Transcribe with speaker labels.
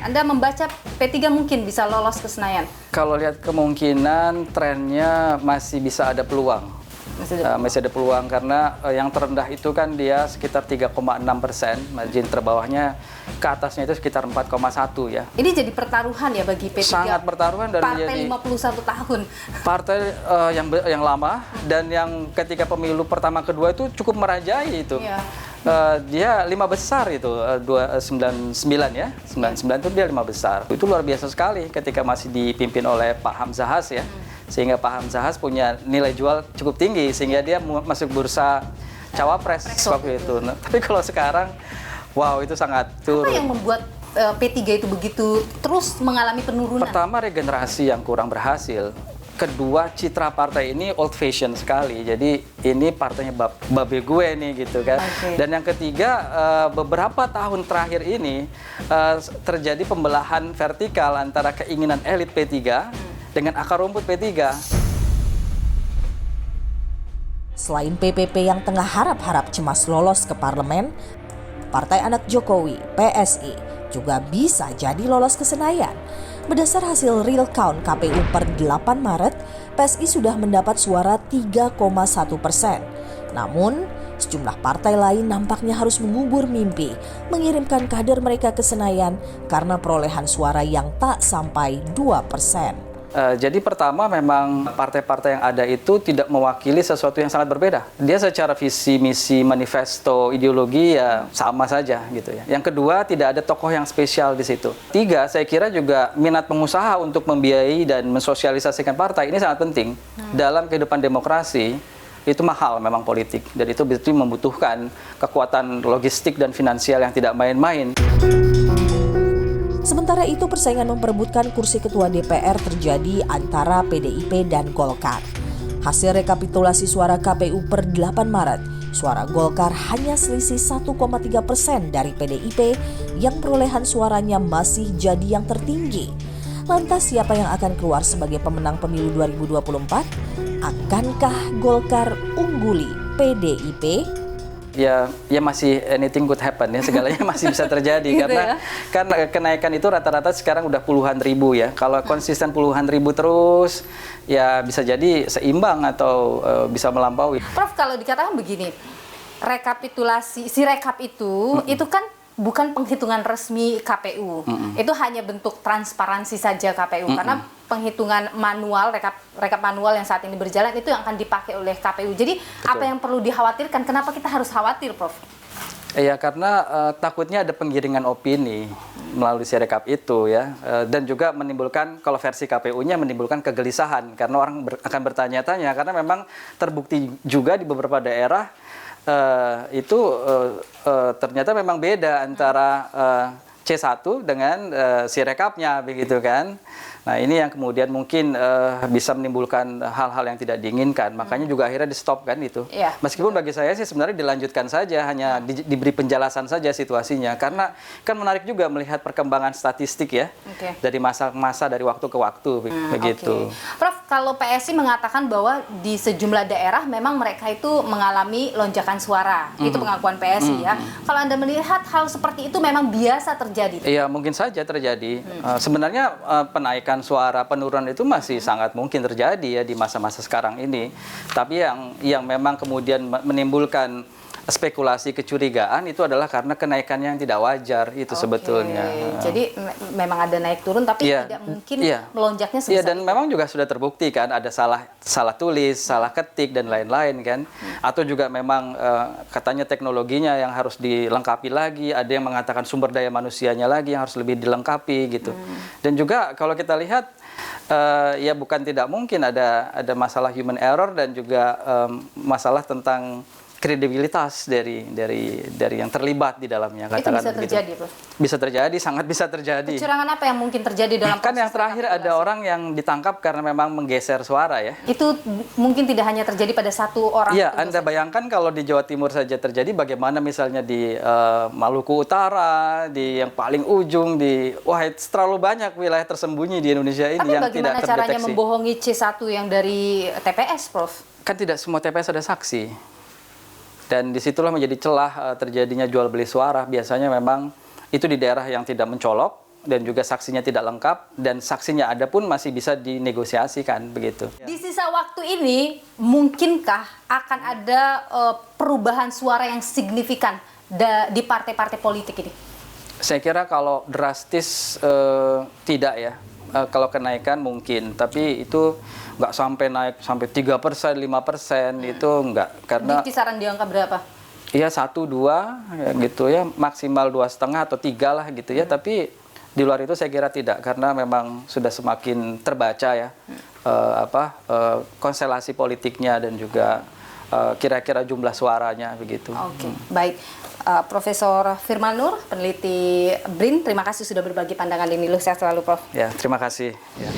Speaker 1: Anda membaca P3 mungkin bisa lolos ke Senayan?
Speaker 2: Kalau lihat kemungkinan trennya masih bisa ada peluang. Masih ada peluang karena yang terendah itu kan dia sekitar 3,6%, margin terbawahnya ke atasnya itu sekitar 4,1 ya.
Speaker 1: Ini jadi pertaruhan ya bagi P3.
Speaker 2: Sangat pertaruhan dan
Speaker 1: partai
Speaker 2: menjadi
Speaker 1: 51 tahun.
Speaker 2: Partai yang lama dan yang ketika pemilu pertama kedua itu cukup merajai itu.
Speaker 1: Iya.
Speaker 2: Dia 5 besar itu 99 ya, 99 itu dia 5 besar. Itu luar biasa sekali ketika masih dipimpin oleh Pak Hamzah Has ya. Sehingga Pak Hamzah Has punya nilai jual cukup tinggi sehingga dia masuk bursa cawapres waktu itu. Nah, tapi kalau sekarang, wow itu sangat turun.
Speaker 1: Apa yang membuat P3 itu begitu terus mengalami penurunan?
Speaker 2: Pertama, regenerasi yang kurang berhasil. Kedua, citra partai ini old fashion sekali. Jadi ini partainya babe gue nih gitu kan.
Speaker 1: Okay.
Speaker 2: Dan yang ketiga, beberapa tahun terakhir ini terjadi pembelahan vertikal antara keinginan elit P3 dengan akar rumput P3.
Speaker 3: Selain PPP yang tengah harap-harap cemas lolos ke parlemen, Partai Anak Jokowi, PSI, juga bisa jadi lolos ke Senayan. Berdasar hasil real count KPU per 8 Maret, PSI sudah mendapat suara 3,1%. Namun, sejumlah partai lain nampaknya harus mengubur mimpi mengirimkan kader mereka ke Senayan karena perolehan suara yang tak sampai 2%.
Speaker 2: Jadi pertama memang partai-partai yang ada itu tidak mewakili sesuatu yang sangat berbeda. Dia secara visi, misi, manifesto, ideologi ya sama saja gitu ya. Yang kedua tidak ada tokoh yang spesial di situ. Tiga, saya kira juga minat pengusaha untuk membiayai dan mensosialisasikan partai ini sangat penting. Dalam kehidupan demokrasi itu mahal memang politik dan itu betul membutuhkan kekuatan logistik dan finansial yang tidak main-main.
Speaker 3: Sementara itu persaingan memperebutkan kursi ketua DPR terjadi antara PDIP dan Golkar. Hasil rekapitulasi suara KPU per 8 Maret, suara Golkar hanya selisih 1,3% dari PDIP yang perolehan suaranya masih jadi yang tertinggi. Lantas siapa yang akan keluar sebagai pemenang pemilu 2024? Akankah Golkar ungguli PDIP?
Speaker 2: Ya masih anything could happen ya, segalanya masih bisa terjadi
Speaker 1: gitu
Speaker 2: karena
Speaker 1: ya?
Speaker 2: kan kenaikan itu rata-rata sekarang udah puluhan ribu ya. Kalau konsisten puluhan ribu terus ya bisa jadi seimbang atau bisa melampaui.
Speaker 1: Prof, kalau dikatakan begini, rekapitulasi rekap itu kan bukan penghitungan resmi KPU. Itu hanya bentuk transparansi saja KPU karena penghitungan manual, rekap manual yang saat ini berjalan itu yang akan dipakai oleh KPU. Jadi
Speaker 2: Betul.
Speaker 1: apa yang perlu dikhawatirkan? Kenapa kita harus khawatir, Prof?
Speaker 2: Ya karena takutnya ada penggiringan opini melalui sirekap itu ya, dan juga menimbulkan, kalau versi KPU-nya menimbulkan kegelisahan karena orang akan bertanya-tanya karena memang terbukti juga di beberapa daerah itu ternyata memang beda antara C1 dengan sirekapnya begitu kan. Nah ini yang kemudian mungkin bisa menimbulkan hal-hal yang tidak diinginkan. Makanya juga akhirnya di stop kan itu.
Speaker 1: Iya.
Speaker 2: Meskipun bagi saya sih sebenarnya dilanjutkan saja, hanya diberi penjelasan saja situasinya. Karena kan menarik juga melihat perkembangan statistik ya. Dari masa ke masa, dari waktu ke waktu begitu.
Speaker 1: Prof, kalau PSI mengatakan bahwa di sejumlah daerah memang mereka itu mengalami lonjakan suara. Itu pengakuan PSI ya. Kalau Anda melihat hal seperti itu memang biasa terjadi?
Speaker 2: Iya mungkin saja terjadi. Sebenarnya penaikan suara, penurunan itu masih sangat mungkin terjadi ya di masa-masa sekarang ini. Tapi yang memang kemudian menimbulkan spekulasi kecurigaan itu adalah karena kenaikan yang tidak wajar itu sebetulnya.
Speaker 1: Jadi memang ada naik turun tapi tidak mungkin melonjaknya sebesar.
Speaker 2: Iya, dan memang juga sudah terbukti kan ada salah tulis, salah ketik dan lain-lain kan. Atau juga memang katanya teknologinya yang harus dilengkapi lagi, ada yang mengatakan sumber daya manusianya lagi yang harus lebih dilengkapi gitu. Dan juga kalau kita lihat ya bukan tidak mungkin ada masalah human error dan juga masalah tentang kredibilitas dari yang terlibat di dalamnya.
Speaker 1: Itu bisa terjadi, Prof?
Speaker 2: Bisa terjadi, sangat bisa terjadi.
Speaker 1: Kecurangan apa yang mungkin terjadi dalam
Speaker 2: kan yang terakhir ada orang yang ditangkap karena memang menggeser suara ya.
Speaker 1: Itu mungkin tidak hanya terjadi pada satu orang.
Speaker 2: Iya, Anda bayangkan kalau di Jawa Timur saja terjadi, bagaimana misalnya di Maluku Utara, di yang paling ujung, wah terlalu banyak wilayah tersembunyi di Indonesia ini yang tidak terdeteksi.
Speaker 1: Tapi bagaimana caranya membohongi C1 yang dari TPS, Prof?
Speaker 2: Kan tidak semua TPS ada saksi. Dan disitulah menjadi celah terjadinya jual beli suara. Biasanya memang itu di daerah yang tidak mencolok, dan juga saksinya tidak lengkap, dan saksinya ada pun masih bisa dinegosiasikan begitu.
Speaker 1: Di sisa waktu ini, mungkinkah akan ada perubahan suara yang signifikan di partai-partai politik ini?
Speaker 2: Saya kira kalau drastis tidak ya. Kalau kenaikan mungkin, tapi itu nggak sampai naik sampai 3%, 5% itu nggak, karena
Speaker 1: Di kisaran di angka berapa?
Speaker 2: iya 1, 2 ya gitu ya, maksimal 2,5 atau 3 lah gitu ya. Tapi di luar itu saya kira tidak, karena memang sudah semakin terbaca ya konstelasi politiknya dan juga kira-kira jumlah suaranya begitu.
Speaker 1: Oke, baik. Profesor Firman Nur, peneliti BRIN, terima kasih sudah berbagi pandangan ini. Sehat selalu, Prof.
Speaker 2: Ya, terima kasih. Ya.